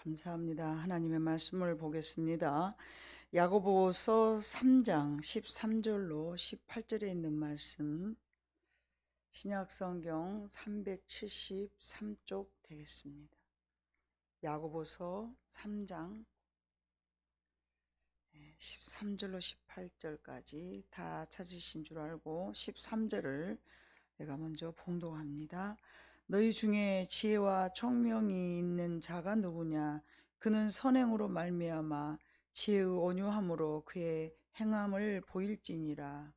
감사합니다. 하나님의 말씀을 보겠습니다. 야고보서 3장 13절로 18절에 있는 말씀, 신약성경 373쪽 되겠습니다. 야고보서 3장 13절로 18절까지 다 찾으신 줄 알고 13절을 내가 먼저 봉독합니다. 너희 중에 지혜와 총명이 있는 자가 누구냐? 그는 선행으로 말미암아 지혜의 온유함으로 그의 행함을 보일지니라.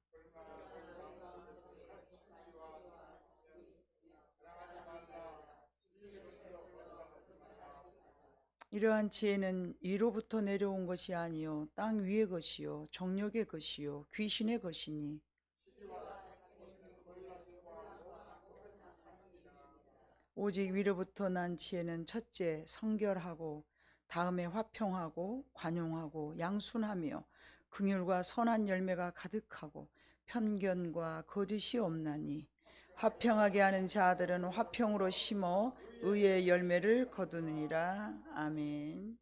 이러한 지혜는 위로부터 내려온 것이 아니요 땅 위의 것이요 정욕의 것이요 귀신의 것이니 오직 위로부터 난 지혜는 첫째 성결하고 다음에 화평하고 관용하고 양순하며 긍휼과 선한 열매가 가득하고 편견과 거짓이 없나니 화평하게 하는 자들은 화평으로 심어 의의 열매를 거두느니라. 아멘.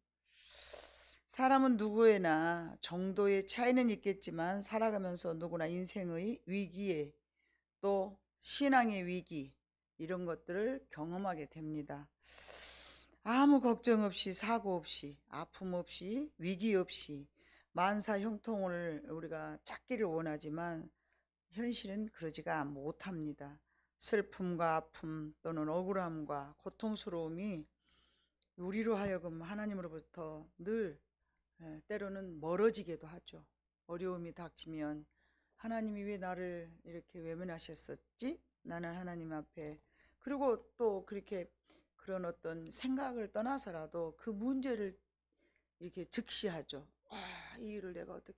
사람은 누구에나 정도의 차이는 있겠지만 살아가면서 누구나 인생의 위기에 또 신앙의 위기 이런 것들을 경험하게 됩니다. 아무 걱정 없이 사고 없이 아픔 없이 위기 없이 만사 형통을 우리가 찾기를 원하지만 현실은 그러지가 못합니다. 슬픔과 아픔 또는 억울함과 고통스러움이 우리로 하여금 하나님으로부터 늘 때로는 멀어지게도 하죠. 어려움이 닥치면 하나님이 왜 나를 이렇게 외면하셨었지? 나는 하나님 앞에 그리고 또 그렇게 그런 어떤 생각을 떠나서라도 그 문제를 이렇게 즉시하죠. 이 일을 내가 어떻게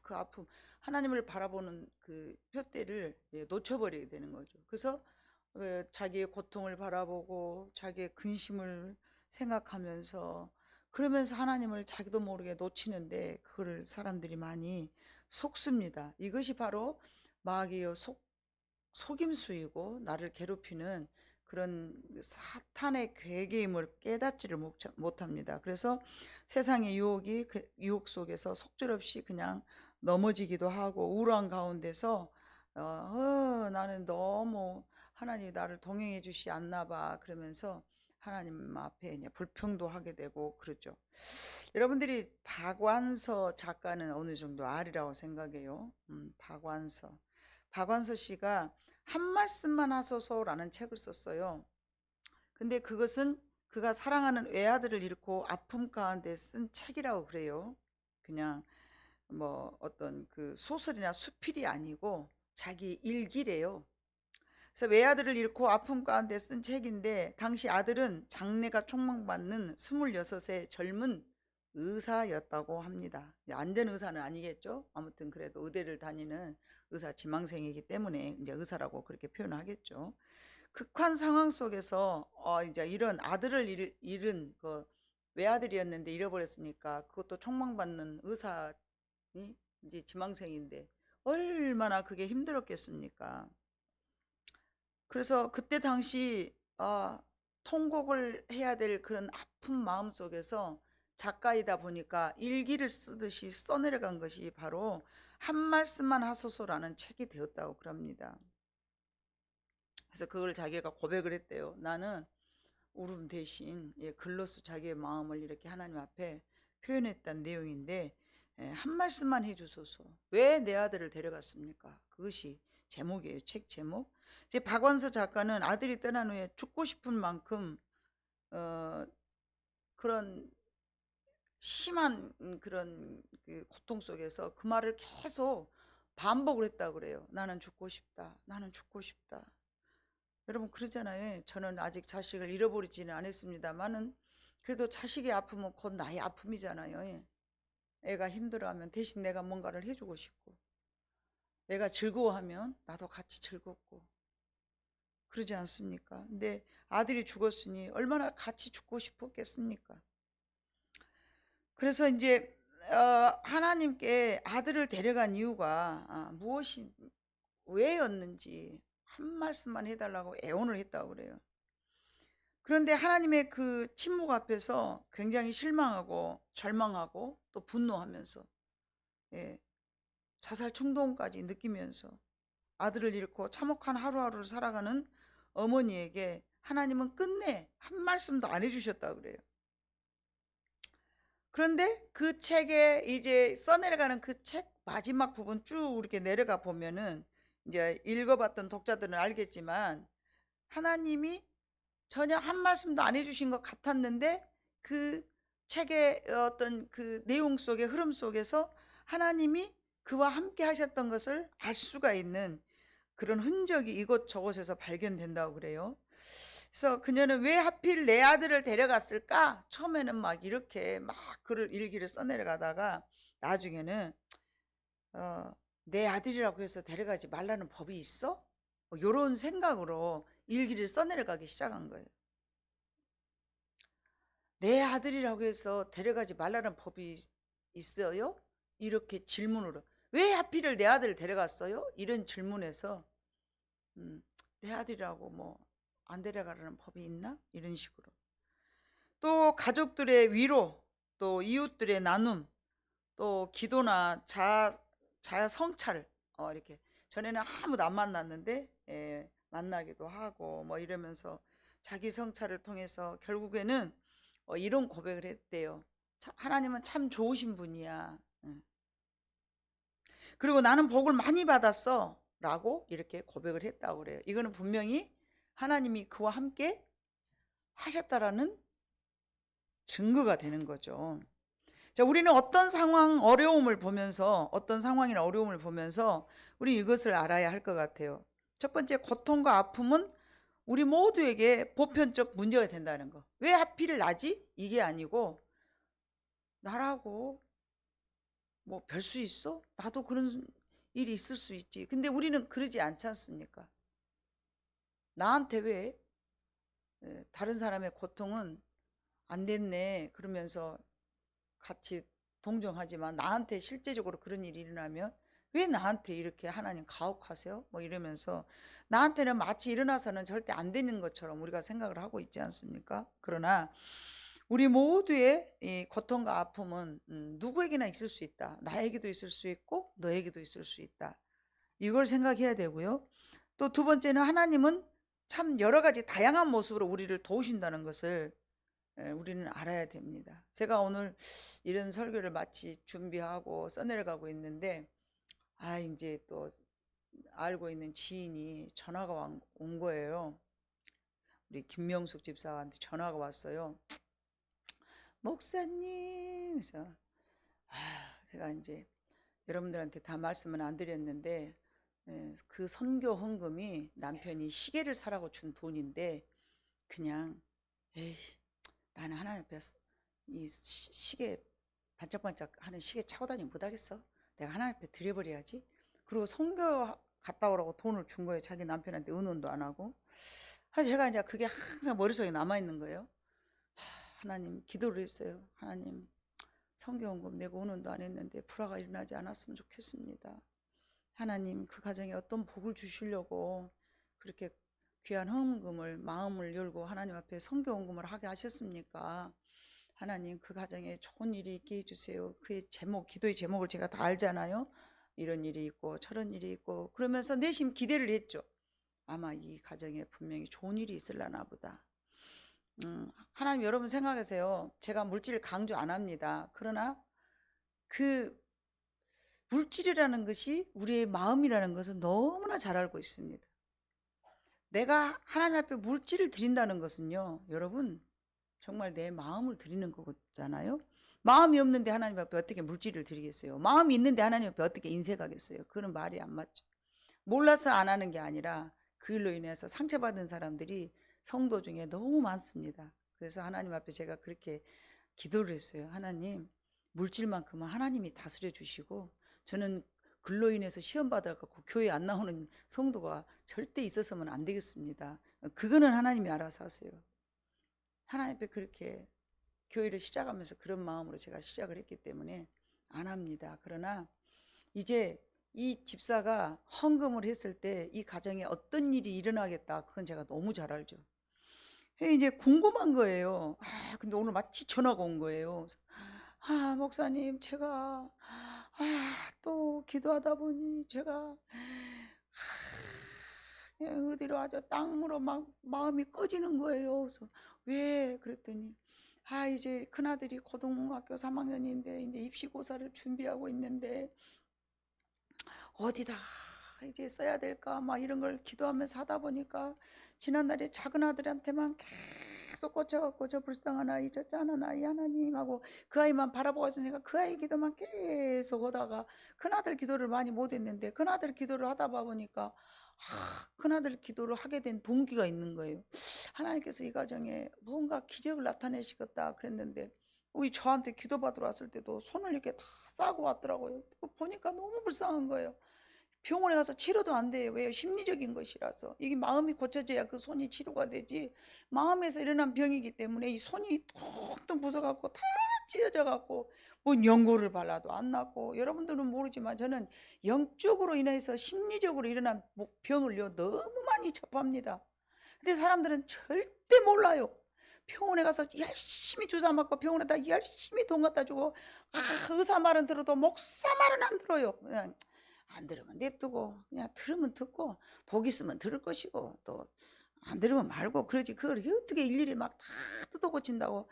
그 아픔 하나님을 바라보는 그 푯대를 놓쳐버리게 되는 거죠. 그래서 자기의 고통을 바라보고 자기의 근심을 생각하면서 그러면서 하나님을 자기도 모르게 놓치는데 그걸 사람들이 많이 속습니다. 이것이 바로 마귀의 속임수이고 나를 괴롭히는 그런 사탄의 괴계임을 깨닫지를 못합니다. 그래서 세상의 유혹 속에서 속절없이 그냥 넘어지기도 하고 우울한 가운데서 나는 너무 하나님이 나를 동행해 주시 않나 봐 그러면서 하나님 앞에 불평도 하게 되고 그러죠. 여러분들이 박완서 작가는 어느 정도 아리라고 생각해요. 박완서 씨가 한 말씀만 하소서라는 책을 썼어요. 근데 그것은 그가 사랑하는 외아들을 잃고 아픔 가운데 쓴 책이라고 그래요. 그냥 뭐 어떤 그 소설이나 수필이 아니고 자기 일기래요. 그래서 외아들을 잃고 아픔 가운데 쓴 책인데 당시 아들은 장래가 촉망받는 26의 젊은 의사였다고 합니다. 안전 의사는 아니겠죠. 아무튼 그래도 의대를 다니는 의사 지망생이기 때문에 이제 의사라고 그렇게 표현하겠죠. 극한 상황 속에서 이제 이런 아들을 잃은 그 외아들이었는데 잃어버렸으니까 그것도 촉망받는 의사니 이제 지망생인데 얼마나 그게 힘들었겠습니까? 그래서 그때 당시 통곡을 해야 될 그런 아픈 마음 속에서 작가이다 보니까 일기를 쓰듯이 써내려간 것이 바로 한 말씀만 하소서라는 책이 되었다고 그럽니다. 그래서 그걸 자기가 고백을 했대요. 나는 울음 대신 글로써 자기의 마음을 이렇게 하나님 앞에 표현했던 내용인데 한 말씀만 해주소서. 왜 내 아들을 데려갔습니까? 그것이 제목이에요. 책 제목. 제 박완서 작가는 아들이 떠난 후에 죽고 싶은 만큼 그런 심한 그런 그 고통 속에서 그 말을 계속 반복을 했다고 그래요. 나는 죽고 싶다. 나는 죽고 싶다. 여러분 그러잖아요. 저는 아직 자식을 잃어버리지는 않았습니다만은 그래도 자식의 아픔은 곧 나의 아픔이잖아요. 애가 힘들어하면 대신 내가 뭔가를 해주고 싶고 애가 즐거워하면 나도 같이 즐겁고 그러지 않습니까? 근데 아들이 죽었으니 얼마나 같이 죽고 싶었겠습니까? 그래서 이제 하나님께 아들을 데려간 이유가 무엇이 왜였는지 한 말씀만 해달라고 애원을 했다고 그래요. 그런데 하나님의 그 침묵 앞에서 굉장히 실망하고 절망하고 또 분노하면서, 예, 자살 충동까지 느끼면서 아들을 잃고 참혹한 하루하루를 살아가는 어머니에게 하나님은 끝내 한 말씀도 안 해주셨다 그래요. 그런데 그 책에 이제 써내려가는 그 책 마지막 부분 쭉 이렇게 내려가 보면은, 이제 읽어봤던 독자들은 알겠지만 하나님이 전혀 한 말씀도 안 해주신 것 같았는데, 그 책의 어떤 그 내용 속의 흐름 속에서 하나님이 그와 함께 하셨던 것을 알 수가 있는 그런 흔적이 이곳저곳에서 발견된다고 그래요. 그래서 그녀는 왜 하필 내 아들을 데려갔을까? 처음에는 막 이렇게 막 글을 일기를 써내려가다가 나중에는 내 아들이라고 해서 데려가지 말라는 법이 있어? 이런 생각으로 일기를 써내려가기 시작한 거예요. 내 아들이라고 해서 데려가지 말라는 법이 있어요? 이렇게 질문으로. 왜 하필을 내 아들을 데려갔어요? 이런 질문에서 내 아들이라고 뭐 안 데려가라는 법이 있나? 이런 식으로. 또 가족들의 위로, 또 이웃들의 나눔, 또 기도나 자아 성찰, 이렇게 전에는 아무도 안 만났는데 만나기도 하고 뭐 이러면서 자기 성찰을 통해서 결국에는 이런 고백을 했대요. 하나님은 참 좋으신 분이야. 그리고 나는 복을 많이 받았어 라고 이렇게 고백을 했다고 그래요. 이거는 분명히 하나님이 그와 함께 하셨다라는 증거가 되는 거죠. 자, 우리는 어떤 상황이나 어려움을 보면서 우리 이것을 알아야 할 것 같아요. 첫 번째, 고통과 아픔은 우리 모두에게 보편적 문제가 된다는 거. 왜 하필 나지? 이게 아니고, 나라고 뭐 별 수 있어? 나도 그런 일이 있을 수 있지. 근데 우리는 그러지 않지 않습니까? 나한테 왜 다른 사람의 고통은 안 됐네 그러면서 같이 동정하지만, 나한테 실제적으로 그런 일이 일어나면 왜 나한테 이렇게 하나님 가혹하세요? 뭐 이러면서 나한테는 마치 일어나서는 절대 안 되는 것처럼 우리가 생각을 하고 있지 않습니까? 그러나 우리 모두의 이 고통과 아픔은 누구에게나 있을 수 있다. 나에게도 있을 수 있고 너에게도 있을 수 있다. 이걸 생각해야 되고요. 또 두 번째는 하나님은 참 여러 가지 다양한 모습으로 우리를 도우신다는 것을 우리는 알아야 됩니다. 제가 오늘 이런 설교를 마치 준비하고 써내려가고 있는데, 이제 또 알고 있는 지인이 전화가 온 거예요. 우리 김명숙 집사한테 전화가 왔어요. 목사님, 그래서 제가 이제 여러분들한테 다 말씀은 안 드렸는데, 그 선교 헌금이 남편이 시계를 사라고 준 돈인데, 그냥 에이, 나는 하나님 앞에 이 시계 반짝반짝 하는 시계 차고 다니면 못하겠어. 내가 하나님 앞에 드려버려야지. 그리고 선교 갔다 오라고 돈을 준 거예요. 자기 남편한테 은원도 안 하고. 그래서 제가 이제 그게 항상 머릿속에 남아있는 거예요. 하나님 기도를 했어요. 하나님 선교원금 내고 은원도 안 했는데 불화가 일어나지 않았으면 좋겠습니다. 하나님 그 가정에 어떤 복을 주시려고 그렇게 귀한 헌금을 마음을 열고 하나님 앞에 선교원금을 하게 하셨습니까? 하나님 그 가정에 좋은 일이 있게 해주세요. 그의 제목, 기도의 제목을 제가 다 알잖아요. 이런 일이 있고 저런 일이 있고, 그러면서 내심 기대를 했죠. 아마 이 가정에 분명히 좋은 일이 있으려나 보다. 하나님, 여러분 생각하세요. 제가 물질을 강조 안 합니다. 그러나 그 물질이라는 것이 우리의 마음이라는 것은 너무나 잘 알고 있습니다. 내가 하나님 앞에 물질을 드린다는 것은요, 여러분 정말 내 마음을 드리는 거잖아요. 마음이 없는데 하나님 앞에 어떻게 물질을 드리겠어요? 마음이 있는데 하나님 앞에 어떻게 인색하겠어요? 그런 말이 안 맞죠. 몰라서 안 하는 게 아니라 그 일로 인해서 상처받은 사람들이 성도 중에 너무 많습니다. 그래서 하나님 앞에 제가 그렇게 기도를 했어요. 하나님, 물질만큼은 하나님이 다스려 주시고, 저는 글로 인해서 시험 받아갖고 교회 안 나오는 성도가 절대 있어서는 안 되겠습니다. 그거는 하나님이 알아서 하세요. 하나님 앞에 그렇게 교회를 시작하면서 그런 마음으로 제가 시작을 했기 때문에 안 합니다. 그러나 이제 이 집사가 헌금을 했을 때 이 가정에 어떤 일이 일어나겠다, 그건 제가 너무 잘 알죠. 이제 궁금한 거예요. 근데 오늘 마치 전화가 온 거예요. 목사님, 제가 또 기도하다 보니 제가 그냥 어디로 아주 땅으로 막 마음이 꺼지는 거예요. 그래서 왜 그랬더니 이제 큰아들이 고등학교 3학년인데 이제 입시고사를 준비하고 있는데 어디다 이제 써야 될까 막 이런 걸 기도하면서 하다 보니까 지난날에 작은 아들한테만 계속 꽂혀갖고 저 불쌍한 아이, 저 짠한 아이 하나님 하고 그 아이만 바라보고 있으니까 그 아이 기도만 계속 하다가 큰아들 기도를 많이 못했는데 큰아들 기도를 하다 보니까 큰아들 기도를 하게 된 동기가 있는 거예요. 하나님께서 이 가정에 무언가 기적을 나타내시겠다 그랬는데 우리 저한테 기도받으러 왔을 때도 손을 이렇게 다 싸고 왔더라고요. 보니까 너무 불쌍한 거예요. 병원에 가서 치료도 안 돼요. 왜요? 심리적인 것이라서. 이게 마음이 고쳐져야 그 손이 치료가 되지. 마음에서 일어난 병이기 때문에 이 손이 퉁퉁 부서갖고 다 찢어져갖고 뭐 연고를 발라도 안 낫고, 여러분들은 모르지만 저는 영적으로 인해서 심리적으로 일어난 병을요 너무 많이 접합니다. 근데 사람들은 절대 몰라요. 병원에 가서 열심히 주사 맞고 병원에다 열심히 돈 갖다 주고 의사 말은 들어도 목사 말은 안 들어요. 그냥 안 들으면 냅두고 그냥 들으면 듣고 복 있으면 들을 것이고 또 안 들으면 말고 그러지. 그걸 어떻게 일일이 막 다 뜯어 고친다고.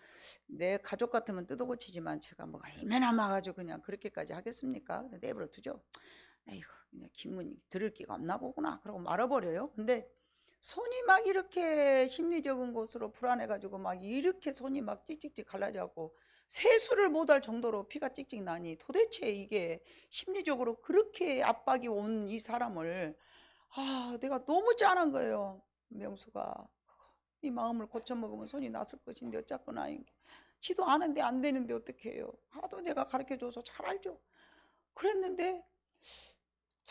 내 가족 같으면 뜯어 고치지만 제가 뭐 얼마나 막아줘 그냥 그렇게까지 하겠습니까? 내버려 두죠. 에이구 그냥 기문이 들을 기가 없나 보구나 그러고 말아버려요. 근데 손이 막 이렇게 심리적인 것으로 불안해가지고 막 이렇게 손이 막 찍찍찍 갈라져갖고 세수를 못할 정도로 피가 찍찍 나니 도대체 이게 심리적으로 그렇게 압박이 온 이 사람을 내가 너무 짠한 거예요. 명수가 이 마음을 고쳐먹으면 손이 났을 것인데 어쨌거나 지도 않은데 안 되는데 어떻게 해요. 하도 내가 가르쳐줘서 잘 알죠. 그랬는데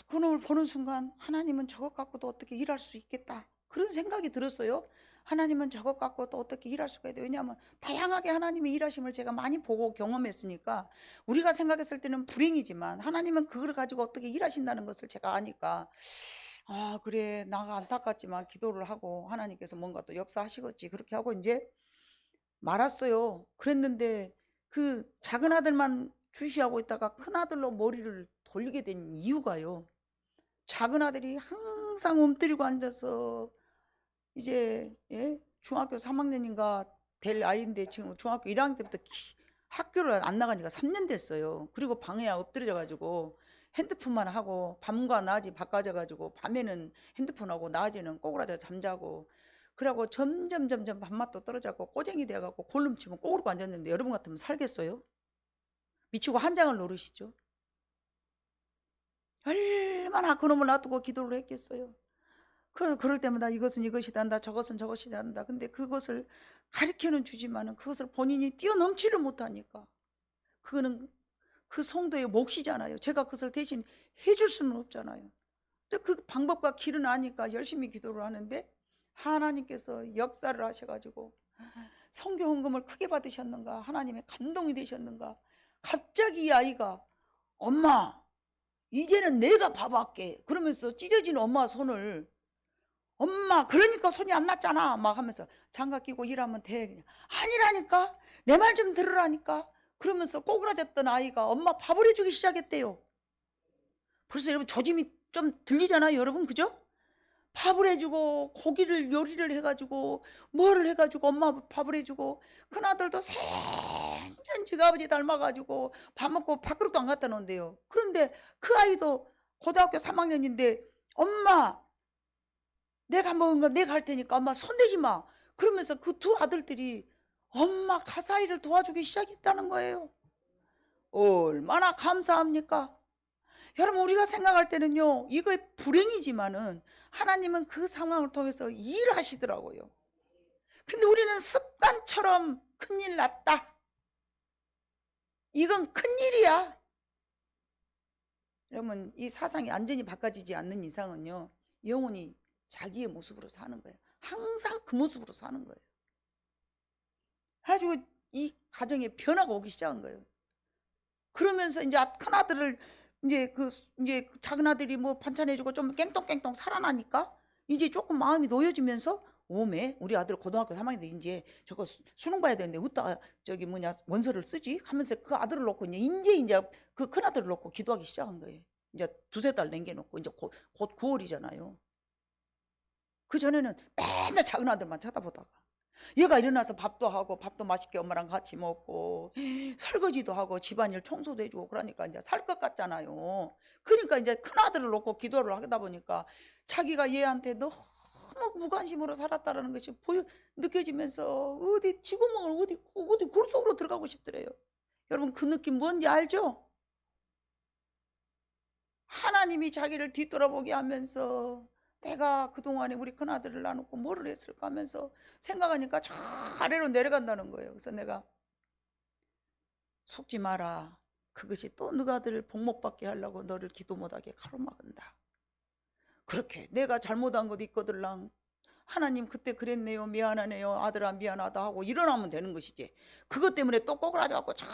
그놈을 보는 순간 하나님은 저것 갖고도 어떻게 일할 수 있겠다 그런 생각이 들었어요. 하나님은 저것 갖고 또 어떻게 일할 수가 있대. 왜냐하면 다양하게 하나님의 일하심을 제가 많이 보고 경험했으니까 우리가 생각했을 때는 불행이지만 하나님은 그걸 가지고 어떻게 일하신다는 것을 제가 아니까 그래 나가 안타깝지만 기도를 하고 하나님께서 뭔가 또 역사하시겠지 그렇게 하고 이제 말았어요. 그랬는데 그 작은 아들만 주시하고 있다가 큰 아들로 머리를 돌리게 된 이유가요. 작은 아들이 항상 엎드리고 앉아서 이제 중학교 3학년인가 될 아이인데 지금 중학교 1학년 때부터 학교를 안 나간 지가 3년 됐어요. 그리고 방에 엎드려 가지고 핸드폰만 하고 밤과 낮이 바꿔져 가지고 밤에는 핸드폰하고 낮에는 꼬그라져 잠자고 그러고 점점 밥맛도 떨어져갖고 꼬쟁이 돼갖고 골룸 치면 꼬그리고 앉았는데 여러분 같으면 살겠어요? 미치고 한 장을 노르시죠. 얼마나 그놈을 놔두고 기도를 했겠어요. 그럴 때마다 이것은 이것이다 한다 저것은 저것이다 한다. 근데 그것을 가르쳐는 주지만은 그것을 본인이 뛰어넘지를 못하니까 그거는 그 성도의 몫이잖아요. 제가 그것을 대신 해줄 수는 없잖아요. 근데 그 방법과 길은 아니까 열심히 기도를 하는데 하나님께서 역사를 하셔가지고 성교 헌금을 크게 받으셨는가 하나님의 감동이 되셨는가 갑자기 이 아이가 엄마 이제는 내가 밥할게 그러면서 찢어진 엄마 손을 엄마 그러니까 손이 안 났잖아 막 하면서 장갑 끼고 일하면 돼 그냥. 아니라니까 내 말 좀 들으라니까 그러면서 꼬그라졌던 아이가 엄마 밥을 해주기 시작했대요. 벌써 여러분 조짐이 좀 들리잖아요 여러분 그죠? 밥을 해주고 고기를 요리를 해가지고 뭐를 해가지고 엄마 밥을 해주고 큰아들도 생전 지가 아버지 닮아가지고 밥 먹고 밥그릇도 안 갖다 놓은대요. 그런데 그 아이도 고등학교 3학년인데 엄마 내가 먹은 거 내가 할 테니까 엄마 손대지 마 그러면서 그 두 아들들이 엄마 가사일을 도와주기 시작했다는 거예요. 얼마나 감사합니까? 여러분 우리가 생각할 때는요 이거 불행이지만은 하나님은 그 상황을 통해서 일하시더라고요. 근데 우리는 습관처럼 큰일 났다 이건 큰일이야. 여러분 이 사상이 완전히 바꿔지지 않는 이상은요 영혼이 자기의 모습으로 사는 거예요. 항상 그 모습으로 사는 거예요. 가지고 이 가정에 변화가 오기 시작한 거예요. 그러면서 이제 큰 아들을 이제 그 작은 아들이 뭐 반찬 해주고 좀 깽똥깽똥 살아나니까 이제 조금 마음이 놓여지면서 오메 우리 아들 고등학교 3학년인데 이제 저거 수능 봐야 되는데 어디다 저기 뭐냐 원서를 쓰지 하면서 그 아들을 놓고 이제 그 큰 아들을 놓고 기도하기 시작한 거예요. 이제 두세 달 남겨놓고 이제 곧 9월이잖아요. 그 전에는 맨날 작은 아들만 쳐다보다가 얘가 일어나서 밥도 하고 밥도 맛있게 엄마랑 같이 먹고 설거지도 하고 집안일 청소도 해주고 그러니까 이제 살 것 같잖아요. 그러니까 이제 큰 아들을 놓고 기도를 하다 보니까 자기가 얘한테 너무 무관심으로 살았다라는 것이 느껴지면서 어디 쥐구멍을 어디 굴 속으로 들어가고 싶더래요. 여러분 그 느낌 뭔지 알죠? 하나님이 자기를 뒤돌아보게 하면서 내가 그동안에 우리 큰아들을 놔놓고 뭐를 했을까 하면서 생각하니까 저 아래로 내려간다는 거예요. 그래서 내가 속지 마라. 그것이 또 너가 아들을 복목받게 하려고 너를 기도 못하게 가로막은다. 그렇게 내가 잘못한 것 있거들랑 하나님 그때 그랬네요. 미안하네요. 아들아 미안하다 하고 일어나면 되는 것이지. 그것 때문에 또 꼬꾸라져갖고 저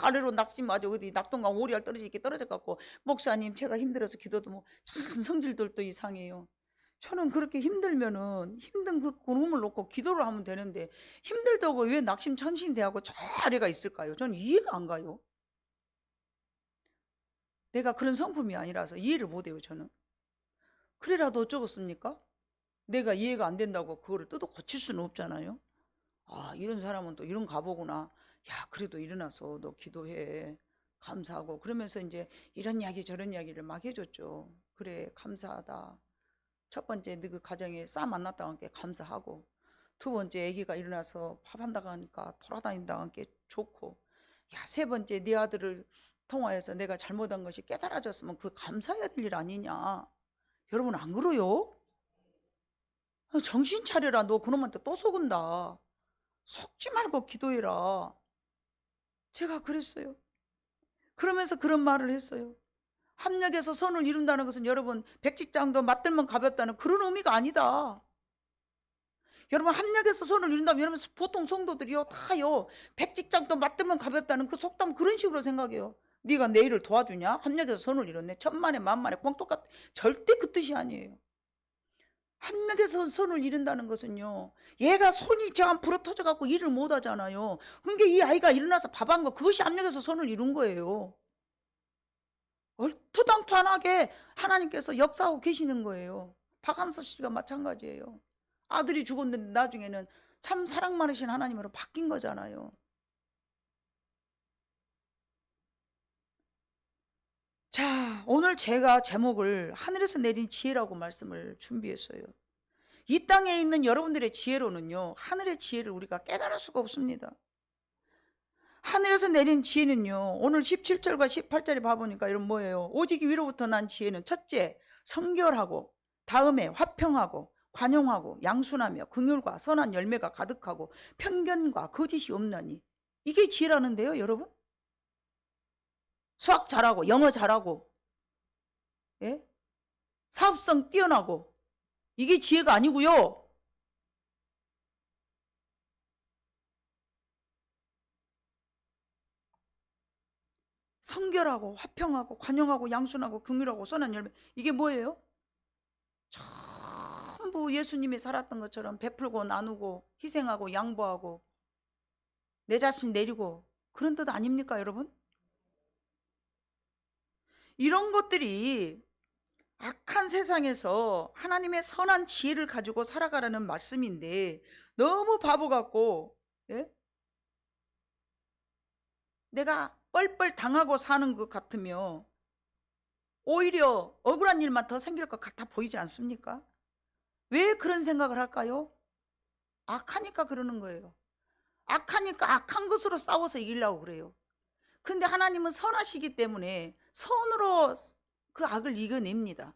아래로 낙심마저 어디 낙동강 오리알 떨어져갖고 목사님 제가 힘들어서 기도도 뭐 참 성질들도 이상해요. 저는 그렇게 힘들면은 힘든 그 고놈을 놓고 기도를 하면 되는데 힘들다고 왜 낙심천신대하고 저 아래가 있을까요? 저는 이해가 안 가요. 내가 그런 성품이 아니라서 이해를 못해요. 저는. 그래라도 어쩌겠습니까? 내가 이해가 안 된다고 그거를 뜯어 고칠 수는 없잖아요. 아 이런 사람은 또 이런 가보구나. 야 그래도 일어나서 너 기도해. 감사하고 그러면서 이제 이런 이야기 저런 이야기를 막 해줬죠. 그래 감사하다. 첫 번째 너 그 가정에 싸 만났다고 하니까 감사하고 두 번째 아기가 일어나서 밥 한다고 하니까 돌아다닌다고 하니까 좋고 야 세 번째 네 아들을 통화해서 내가 잘못한 것이 깨달아졌으면 그 감사해야 될 일 아니냐. 여러분 안 그래요? 정신 차려라. 너 그놈한테 또 속은다. 속지 말고 기도해라. 제가 그랬어요. 그러면서 그런 말을 했어요. 합력해서 선을 이룬다는 것은 여러분 백직장도 맞들면 가볍다는 그런 의미가 아니다. 여러분 합력해서 선을 이룬다면 여러분 보통 성도들이요 다요 백직장도 맞들면 가볍다는 그 속담 그런 식으로 생각해요. 네가 내 일을 도와주냐? 합력해서 선을 이뤘네. 천만에 만만에 꼭 똑같. 절대 그 뜻이 아니에요. 합력해서 선을 이룬다는 것은요 얘가 손이 저안 부러터져 갖고 일을 못 하잖아요. 그러니까 이 아이가 일어나서 밥 한 거 그것이 합력해서 선을 이룬 거예요. 얼토당토하게 하나님께서 역사하고 계시는 거예요. 박한서 씨가 마찬가지예요. 아들이 죽었는데 나중에는 참 사랑 많으신 하나님으로 바뀐 거잖아요. 자, 오늘 제가 제목을 하늘에서 내린 지혜라고 말씀을 준비했어요. 이 땅에 있는 여러분들의 지혜로는요 하늘의 지혜를 우리가 깨달을 수가 없습니다. 하늘에서 내린 지혜는요 오늘 17절과 18절에 봐보니까 이런 뭐예요? 오직 위로부터 난 지혜는 첫째 성결하고 다음에 화평하고 관용하고 양순하며 긍휼과 선한 열매가 가득하고 편견과 거짓이 없나니. 이게 지혜라는데요 여러분. 수학 잘하고 영어 잘하고 예? 사업성 뛰어나고 이게 지혜가 아니고요. 성결하고 화평하고 관용하고 양순하고 긍휼하고 선한 열매. 이게 뭐예요? 전부 예수님이 살았던 것처럼 베풀고 나누고 희생하고 양보하고 내 자신 내리고 그런 뜻 아닙니까 여러분? 이런 것들이 악한 세상에서 하나님의 선한 지혜를 가지고 살아가라는 말씀인데 너무 바보 같고 예? 내가 뻘뻘 당하고 사는 것 같으며 오히려 억울한 일만 더 생길 것 같아 보이지 않습니까? 왜 그런 생각을 할까요? 악하니까 그러는 거예요. 악하니까 악한 것으로 싸워서 이기려고 그래요. 근데 하나님은 선하시기 때문에 선으로 그 악을 이겨냅니다.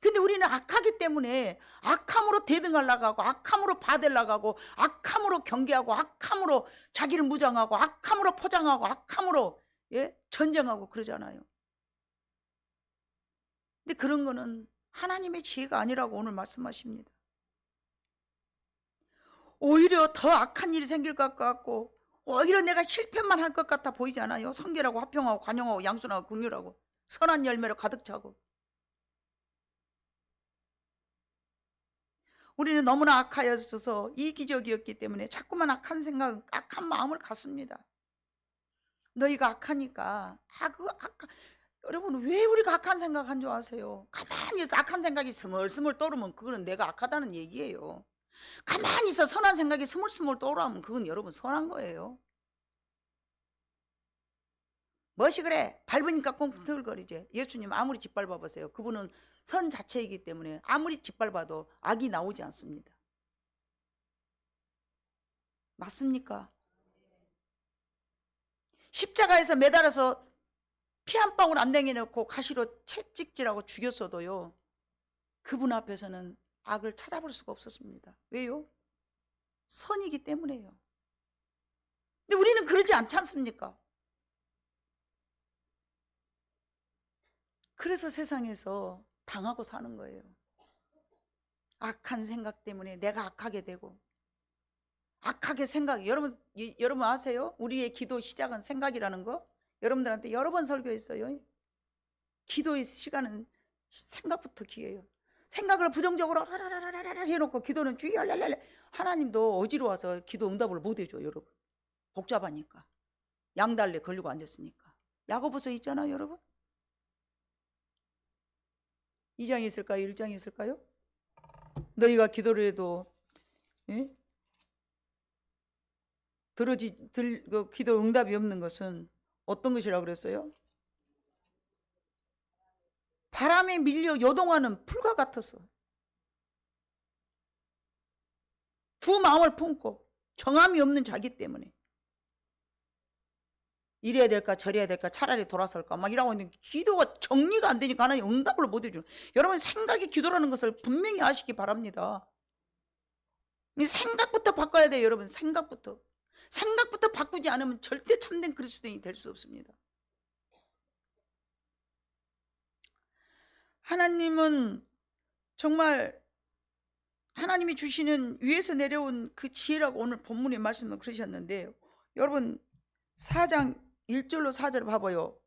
근데 우리는 악하기 때문에 악함으로 대등하려고 하고 악함으로 받으려고 하고 악함으로 경계하고 악함으로 자기를 무장하고 악함으로 포장하고 악함으로 예? 전쟁하고 그러잖아요. 근데 그런 거는 하나님의 지혜가 아니라고 오늘 말씀하십니다. 오히려 더 악한 일이 생길 것 같고 오히려 내가 실패만 할 것 같아 보이지 않아요? 성결하고 화평하고 관용하고 양순하고 긍휼하고 선한 열매로 가득 차고 우리는 너무나 악하여져서 이기적이었기 때문에 자꾸만 악한 생각, 악한 마음을 갖습니다. 너희가 악하니까 여러분, 왜 우리가 악한 생각한 줄 아세요? 가만히 있어 악한 생각이 스물스물 떠오르면 그거는 내가 악하다는 얘기예요. 가만히 있어 선한 생각이 스물스물 떠오르면 그건 여러분 선한 거예요. 멋이 그래 밟으니까 꽁틀거리지. 예수님 아무리 짓밟아 보세요. 그분은 선 자체이기 때문에 아무리 짓밟아도 악이 나오지 않습니다. 맞습니까? 십자가에서 매달아서 피 한 방울 안 남겨놓고 가시로 채찍질하고 죽였어도요, 그분 앞에서는 악을 찾아볼 수가 없었습니다. 왜요? 선이기 때문에요. 근데 우리는 그러지 않지 않습니까? 그래서 세상에서 당하고 사는 거예요. 악한 생각 때문에 내가 악하게 되고, 악하게 생각. 여러분 아세요? 우리의 기도 시작은 생각이라는 거? 여러분들한테 여러 번 설교했어요. 기도의 시간은 생각부터 기회예요. 생각을 부정적으로 해놓고 기도는 주의할랄랄. 하나님도 어지러워서 기도 응답을 못 해줘. 여러분 복잡하니까 양달래 걸리고 앉았으니까. 야고보서 있잖아요. 여러분 2장이 있을까요? 1장이 있을까요? 너희가 기도를 해도 예? 기도 응답이 없는 것은 어떤 것이라고 그랬어요? 바람에 밀려 요동하는 풀과 같아서 두 마음을 품고 정함이 없는 자기 때문에 이래야 될까 저래야 될까 차라리 돌아설까 막 이러고 있는 기도가 정리가 안 되니까 하나님 응답을 못 해주는. 여러분 생각이 기도라는 것을 분명히 아시기 바랍니다. 생각부터 바꿔야 돼요. 여러분 생각부터 바꾸지 않으면 절대 참된 그리스도인이 될 수 없습니다. 하나님은 정말 하나님이 주시는 위에서 내려온 그 지혜라고 오늘 본문의 말씀을 그러셨는데, 여러분 4장 1절로 4절 봐봐요.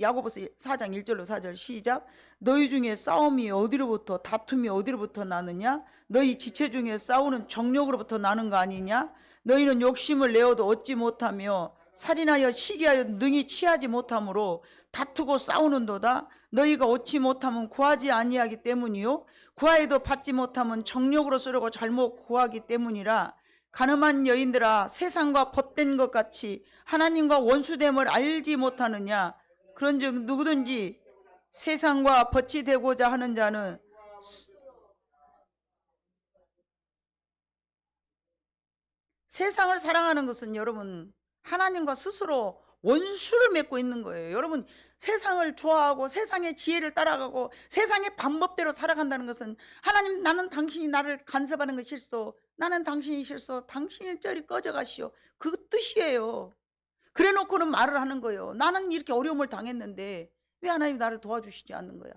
야고보서 4장 1절로 4절 시작. 너희 중에 싸움이 어디로부터 다툼이 어디로부터 나느냐? 너희 지체 중에 싸우는 정욕으로부터 나는 거 아니냐? 너희는 욕심을 내어도 얻지 못하며 살인하여 시기하여 능히 취하지 못하므로 다투고 싸우는도다. 너희가 얻지 못하면 구하지 아니하기 때문이요 구하여도 받지 못하면 정욕으로 쓰려고 잘못 구하기 때문이라. 가늠한 여인들아, 세상과 벗된 것 같이 하나님과 원수됨을 알지 못하느냐? 그런즉 누구든지 세상과 벗이 되고자 하는 자는 세상을 사랑하는 것은 여러분 하나님과 스스로 원수를 맺고 있는 거예요. 여러분 세상을 좋아하고 세상의 지혜를 따라가고 세상의 방법대로 살아간다는 것은 하나님 나는 당신이 나를 간섭하는 것이 싫소. 나는 당신이 싫소. 당신이 저리 꺼져가시오. 그 뜻이에요. 그래 놓고는 말을 하는 거예요. 나는 이렇게 어려움을 당했는데 왜 하나님 나를 도와주시지 않는 거야?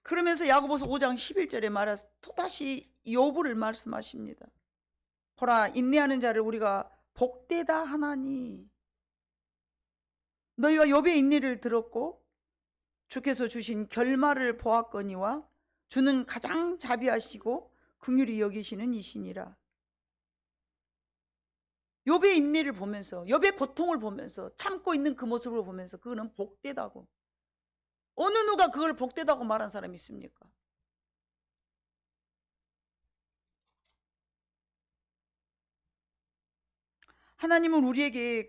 그러면서 야고보서 5장 11절에 말해서 또다시 욥을 말씀하십니다. 보라 인내하는 자를 우리가 복되다 하나니. 너희가 욥의 인내를 들었고 주께서 주신 결말을 보았거니와 주는 가장 자비하시고 긍휼히 여기시는 이시니라. 욥의 인내를 보면서 욥의 고통을 보면서 참고 있는 그 모습을 보면서 그거는 복되다고. 어느 누가 그걸 복되다고 말한 사람이 있습니까? 하나님은 우리에게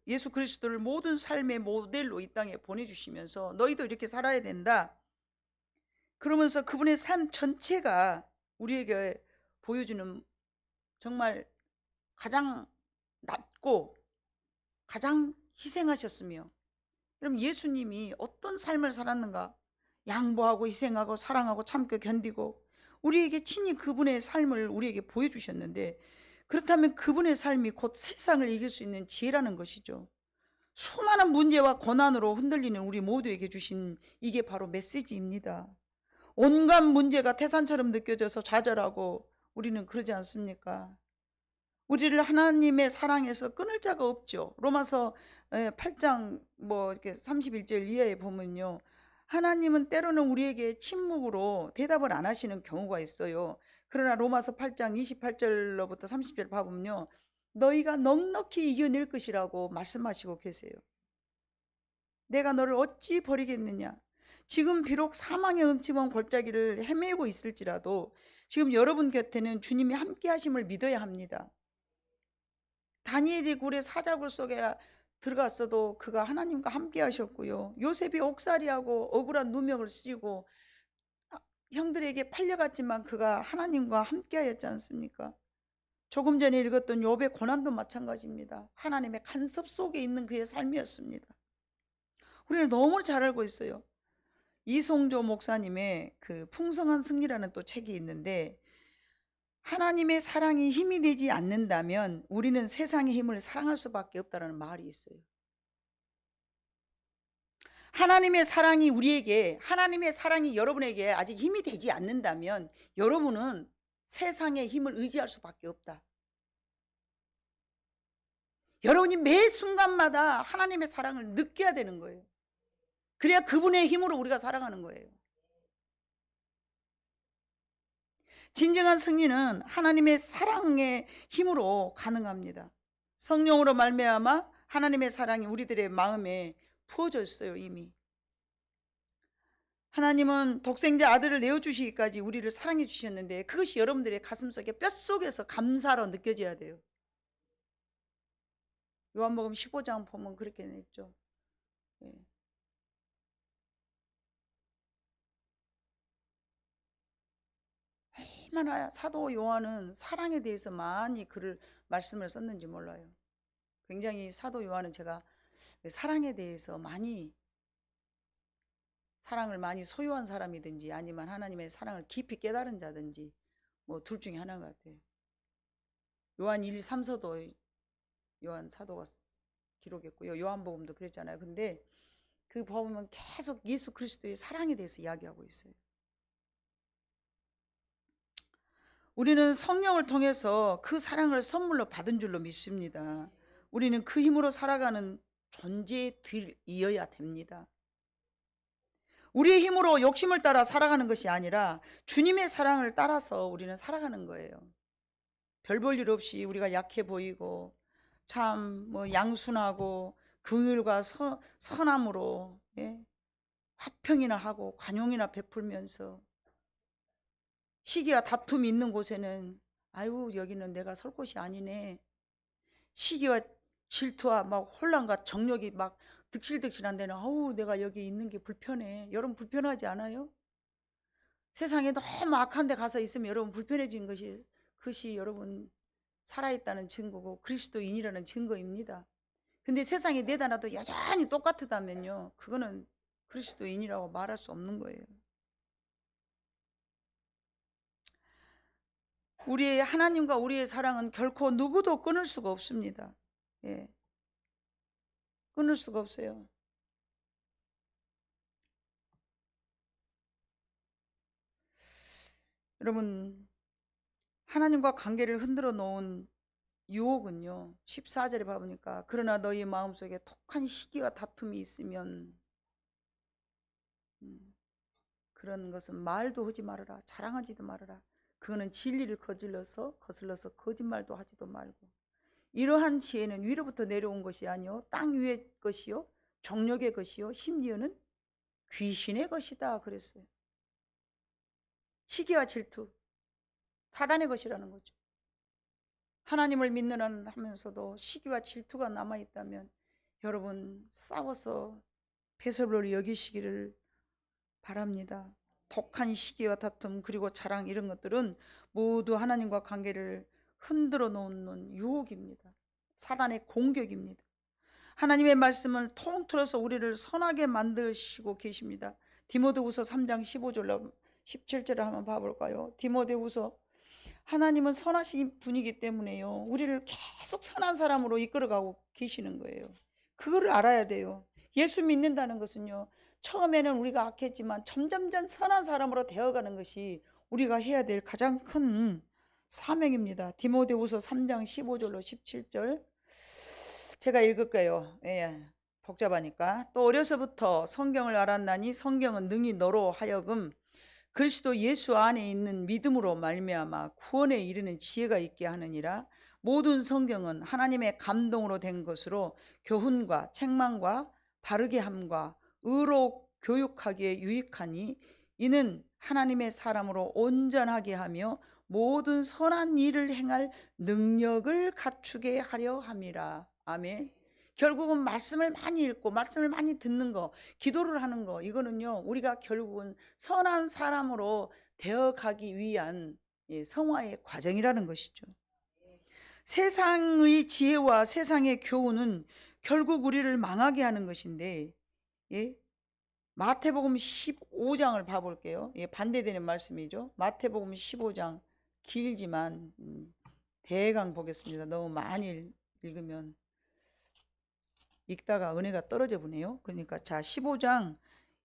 예수 그리스도를 모든 삶의 모델로 이 땅에 보내주시면서 너희도 이렇게 살아야 된다. 그러면서 그분의 삶 전체가 우리에게 보여주는 정말 가장 낮고 가장 희생하셨으며, 그럼 예수님이 어떤 삶을 살았는가? 양보하고 희생하고 사랑하고 참고 견디고 우리에게 친히 그분의 삶을 우리에게 보여주셨는데, 그렇다면 그분의 삶이 곧 세상을 이길 수 있는 지혜라는 것이죠. 수많은 문제와 고난으로 흔들리는 우리 모두에게 주신 이게 바로 메시지입니다. 온갖 문제가 태산처럼 느껴져서 좌절하고 우리는 그러지 않습니까? 우리를 하나님의 사랑에서 끊을 자가 없죠. 로마서 8장 이렇게 31절 이하에 보면요. 하나님은 때로는 우리에게 침묵으로 대답을 안 하시는 경우가 있어요. 그러나 로마서 8장 28절로부터 30절 봐보면요. 너희가 넉넉히 이겨낼 것이라고 말씀하시고 계세요. 내가 너를 어찌 버리겠느냐. 지금 비록 사망의 음침한 골짜기를 헤매고 있을지라도 지금 여러분 곁에는 주님이 함께 하심을 믿어야 합니다. 다니엘이 굴의 사자굴 속에 들어갔어도 그가 하나님과 함께 하셨고요. 요셉이 옥살이하고 억울한 누명을 쓰고 형들에게 팔려갔지만 그가 하나님과 함께 하였지 않습니까? 조금 전에 읽었던 욥의 고난도 마찬가지입니다. 하나님의 간섭 속에 있는 그의 삶이었습니다. 우리는 너무 잘 알고 있어요. 이송조 목사님의 그 풍성한 승리라는 또 책이 있는데, 하나님의 사랑이 힘이 되지 않는다면 우리는 세상의 힘을 사랑할 수밖에 없다는 말이 있어요. 하나님의 사랑이 하나님의 사랑이 여러분에게 아직 힘이 되지 않는다면 여러분은 세상의 힘을 의지할 수밖에 없다. 여러분이 매 순간마다 하나님의 사랑을 느껴야 되는 거예요. 그래야 그분의 힘으로 우리가 살아가는 거예요. 진정한 승리는 하나님의 사랑의 힘으로 가능합니다. 성령으로 말미암아 하나님의 사랑이 우리들의 마음에 부어져 있어요. 이미 하나님은 독생자 아들을 내어주시기까지 우리를 사랑해 주셨는데 그것이 여러분들의 가슴속에 뼛속에서 감사로 느껴져야 돼요. 요한복음 15장 보면 그렇게 냈죠. 예. 얼마나 사도 요한은 사랑에 대해서 많이 말씀을 썼는지 몰라요. 굉장히 사도 요한은 제가 사랑에 대해서 사랑을 많이 소유한 사람이든지 아니면 하나님의 사랑을 깊이 깨달은 자든지 둘 중에 하나인 것 같아요. 요한 1, 2, 3서도 요한 사도가 기록했고요. 요한복음도 그랬잖아요. 근데 그 보면 계속 예수 그리스도의 사랑에 대해서 이야기하고 있어요. 우리는 성령을 통해서 그 사랑을 선물로 받은 줄로 믿습니다. 우리는 그 힘으로 살아가는 존재들이어야 됩니다. 우리의 힘으로 욕심을 따라 살아가는 것이 아니라 주님의 사랑을 따라서 우리는 살아가는 거예요. 별 볼 일 없이 우리가 약해 보이고 참 양순하고 긍휼과 선함으로 화평이나 하고 관용이나 베풀면서 시기와 다툼이 있는 곳에는 아유 여기는 내가 설 곳이 아니네. 시기와 질투와 막 혼란과 정욕이 막 득실득실한 데는 아우 내가 여기 있는 게 불편해. 여러분 불편하지 않아요? 세상에 너무 악한 데 가서 있으면 여러분 불편해진 그것이 여러분 살아있다는 증거고 그리스도인이라는 증거입니다. 근데 세상에 내다 놔도 여전히 똑같다면요 그거는 그리스도인이라고 말할 수 없는 거예요. 우리의 하나님과 우리의 사랑은 결코 누구도 끊을 수가 없습니다. 예. 끊을 수가 없어요. 여러분 하나님과 관계를 흔들어 놓은 유혹은요 14절에 봐보니까 그러나 너희 마음속에 독한 시기와 다툼이 있으면 그런 것은 말도 하지 말아라. 자랑하지도 말아라. 그거는 진리를 거슬러서 거짓말도 하지도 말고 이러한 지혜는 위로부터 내려온 것이 아니요 땅 위의 것이요 정욕의 것이요 심지어는 귀신의 것이다 그랬어요. 시기와 질투 사단의 것이라는 거죠. 하나님을 믿는 한 하면서도 시기와 질투가 남아있다면 여러분 싸워서 배설물로 여기시기를 바랍니다. 독한 시기와 다툼 그리고 자랑 이런 것들은 모두 하나님과 관계를 흔들어 놓는 유혹입니다. 사단의 공격입니다. 하나님의 말씀을 통틀어서 우리를 선하게 만드시고 계십니다. 디모데후서 3장 15절로 17절을 한번 봐볼까요? 디모데후서 하나님은 선하신 분이기 때문에요 우리를 계속 선한 사람으로 이끌어가고 계시는 거예요. 그거를 알아야 돼요. 예수 믿는다는 것은요 처음에는 우리가 악했지만 점점점 선한 사람으로 되어가는 것이 우리가 해야 될 가장 큰 사명입니다. 디모데후서 3장 15절로 17절 제가 읽을게요. 예, 복잡하니까. 또 어려서부터 성경을 알았나니 성경은 능히 너로 하여금 그리스도 예수 안에 있는 믿음으로 말미암아 구원에 이르는 지혜가 있게 하느니라. 모든 성경은 하나님의 감동으로 된 것으로 교훈과 책망과 바르게 함과 의로 교육하기에 유익하니 이는 하나님의 사람으로 온전하게 하며 모든 선한 일을 행할 능력을 갖추게 하려 함이라. 아멘. 결국은 말씀을 많이 읽고 말씀을 많이 듣는 거, 기도를 하는 거, 이거는요 우리가 결국은 선한 사람으로 되어가기 위한 성화의 과정이라는 것이죠. 세상의 지혜와 세상의 교훈은 결국 우리를 망하게 하는 것인데, 마태복음 15장을 봐볼게요. 반대되는 말씀이죠. 마태복음 15장 길지만 대강 보겠습니다. 너무 많이 읽으면 읽다가 은혜가 떨어져 보네요. 그러니까 자 15장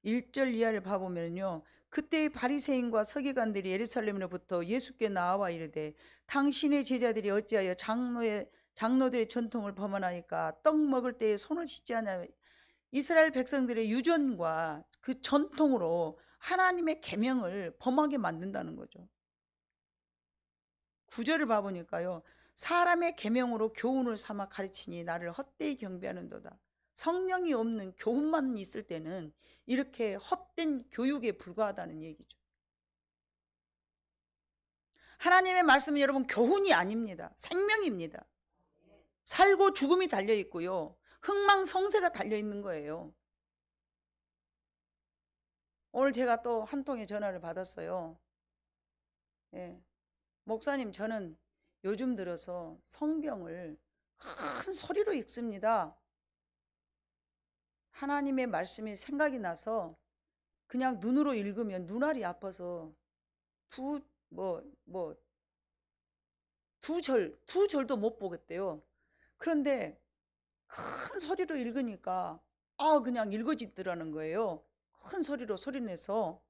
1절 이하를 봐보면요. 그때 바리새인과 서기관들이 예루살렘으로부터 예수께 나와 이르되 당신의 제자들이 어찌하여 장로들의 전통을 범하나이까 떡 먹을 때에 손을 씻지 않냐. 이스라엘 백성들의 유전과 그 전통으로 하나님의 계명을 범하게 만든다는 거죠. 9절을 봐보니까요. 사람의 계명으로 교훈을 삼아 가르치니 나를 헛되이 경배하는도다. 성령이 없는 교훈만 있을 때는 이렇게 헛된 교육에 불과하다는 얘기죠. 하나님의 말씀은 여러분 교훈이 아닙니다. 생명입니다. 살고 죽음이 달려 있고요. 흥망성쇠가 달려 있는 거예요. 오늘 제가 또 한 통의 전화를 받았어요. 목사님, 저는 요즘 들어서 성경을 큰 소리로 읽습니다. 하나님의 말씀이 생각이 나서 그냥 눈으로 읽으면 눈알이 아파서 두 절도 못 보겠대요. 그런데 큰 소리로 읽으니까 그냥 읽어지더라는 거예요. 큰 소리로 소리내서.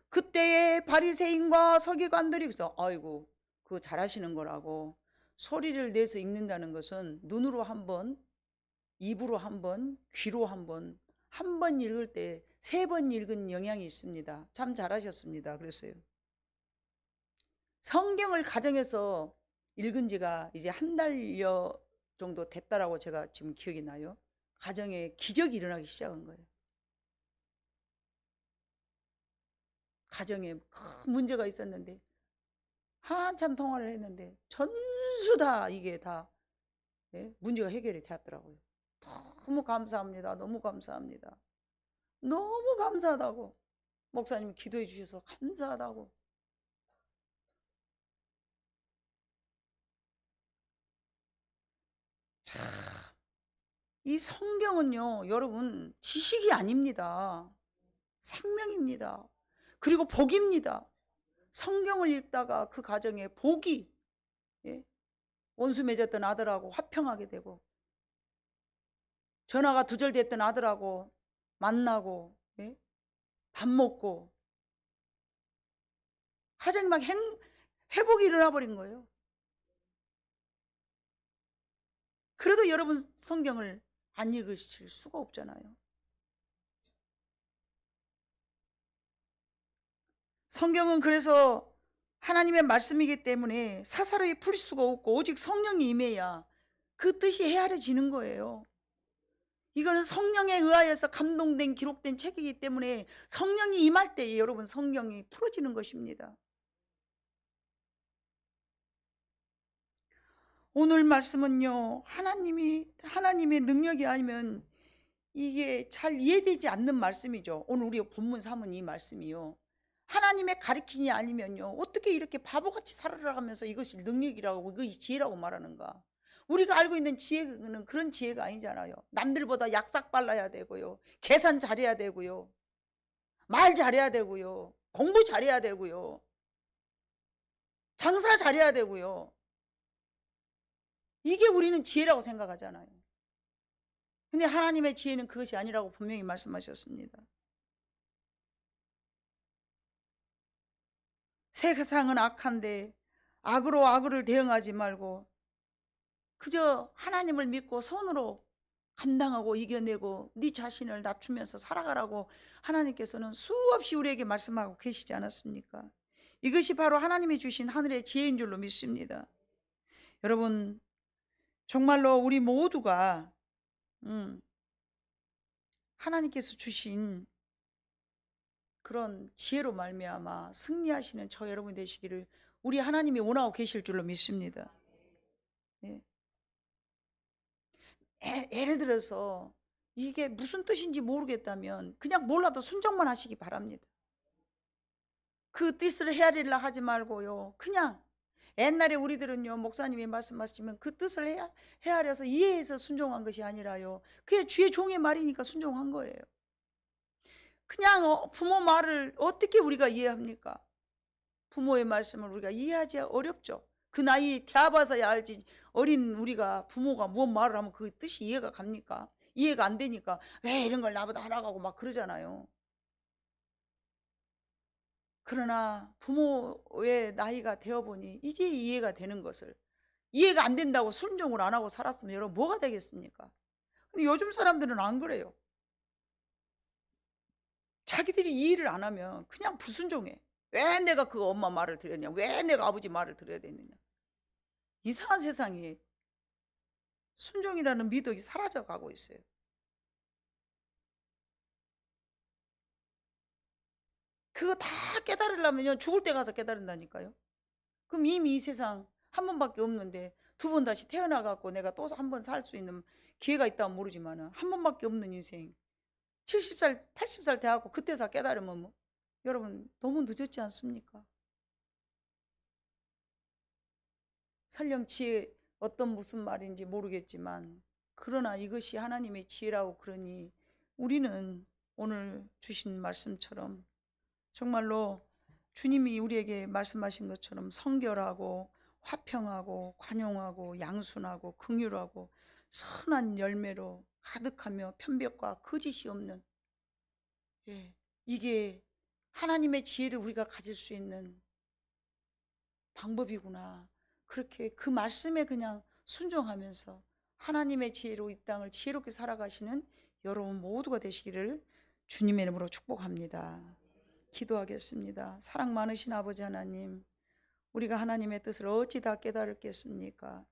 그때의 바리새인과 서기관들이 그래서 아이고 그거 잘하시는 거라고. 소리를 내서 읽는다는 것은 눈으로 한 번, 입으로 한 번, 귀로 한 번, 한 번 읽을 때 3번 읽은 영향이 있습니다. 참 잘하셨습니다. 그랬어요. 성경을 가정에서 읽은 지가 이제 한 달여 정도 됐다라고 제가 지금 기억이 나요. 가정에 기적이 일어나기 시작한 거예요. 가정에 큰 문제가 있었는데 한참 통화를 했는데 전수 다 이게 다 문제가 해결이 되었더라고요. 너무 감사합니다. 너무 감사합니다. 너무 감사하다고. 목사님이 기도해 주셔서 감사하다고. 참, 이 성경은요, 여러분, 지식이 아닙니다. 생명입니다. 그리고 복입니다. 성경을 읽다가 그 가정에 복이, 원수 맺었던 아들하고 화평하게 되고, 전화가 두절됐던 아들하고 만나고, 밥 먹고, 가정이 막 회복이 일어나 버린 거예요. 그래도 여러분 성경을 안 읽으실 수가 없잖아요. 성경은 그래서 하나님의 말씀이기 때문에 사사로이 풀 수가 없고 오직 성령이 임해야 그 뜻이 헤아려지는 거예요. 이거는 성령에 의하여서 감동된 기록된 책이기 때문에 성령이 임할 때에 여러분 성경이 풀어지는 것입니다. 오늘 말씀은요, 하나님의 능력이 아니면 이게 잘 이해되지 않는 말씀이죠. 오늘 우리가 본문 삼은 이 말씀이요. 하나님의 가르침이 아니면요, 어떻게 이렇게 바보같이 살아가면서 이것이 능력이라고 이것이 지혜라고 말하는가. 우리가 알고 있는 지혜는 그런 지혜가 아니잖아요. 남들보다 약삭 빨라야 되고요, 계산 잘해야 되고요, 말 잘해야 되고요, 공부 잘해야 되고요, 장사 잘해야 되고요. 이게 우리는 지혜라고 생각하잖아요. 근데 하나님의 지혜는 그것이 아니라고 분명히 말씀하셨습니다. 세상은 악한데 악으로 악을 대응하지 말고 그저 하나님을 믿고 손으로 감당하고 이겨내고 네 자신을 낮추면서 살아가라고 하나님께서는 수없이 우리에게 말씀하고 계시지 않았습니까? 이것이 바로 하나님이 주신 하늘의 지혜인 줄로 믿습니다. 여러분, 정말로 우리 모두가 하나님께서 주신 그런 지혜로 말미암아 승리하시는 저 여러분 되시기를 우리 하나님이 원하고 계실 줄로 믿습니다. 네. 예를 들어서 이게 무슨 뜻인지 모르겠다면 그냥 몰라도 순종만 하시기 바랍니다. 그 뜻을 헤아리려 하지 말고요. 그냥 옛날에 우리들은요, 목사님이 말씀하시면 그 뜻을 헤아려서 이해해서 순종한 것이 아니라요. 그게 주의 종의 말이니까 순종한 거예요. 그냥 부모 말을 어떻게 우리가 이해합니까? 부모의 말씀을 우리가 이해하기 어렵죠. 그 나이 대봐서야 알지 어린 우리가 부모가 무슨 말을 하면 그 뜻이 이해가 갑니까? 이해가 안 되니까 왜 이런 걸 나보다 하라고 막 그러잖아요. 그러나 부모의 나이가 되어보니 이제 이해가 되는 것을 이해가 안 된다고 순종을 안 하고 살았으면 여러분 뭐가 되겠습니까? 근데 요즘 사람들은 안 그래요. 자기들이 이해를 안 하면 그냥 불순종해. 왜 내가 그 엄마 말을 들었냐? 왜 내가 아버지 말을 들어야 되느냐? 이상한 세상에 순종이라는 미덕이 사라져 가고 있어요. 그거 다 깨달으려면 죽을 때 가서 깨달은다니까요. 그럼 이미 이 세상 한 번밖에 없는데 두 번 다시 태어나갖고 내가 또 한 번 살 수 있는 기회가 있다면 모르지만 한 번밖에 없는 인생 70살 80살 돼갖고 그때서 깨달으면 뭐 여러분 너무 늦었지 않습니까? 설령 지혜 어떤 무슨 말인지 모르겠지만 그러나 이것이 하나님의 지혜라고 그러니 우리는 오늘 주신 말씀처럼 정말로 주님이 우리에게 말씀하신 것처럼 성결하고 화평하고 관용하고 양순하고 긍휼하고 선한 열매로 가득하며 편벽과 거짓이 없는 이게 하나님의 지혜를 우리가 가질 수 있는 방법이구나. 그렇게 그 말씀에 그냥 순종하면서 하나님의 지혜로 이 땅을 지혜롭게 살아가시는 여러분 모두가 되시기를 주님의 이름으로 축복합니다. 기도하겠습니다. 사랑 많으신 아버지 하나님, 우리가 하나님의 뜻을 어찌 다 깨달았겠습니까?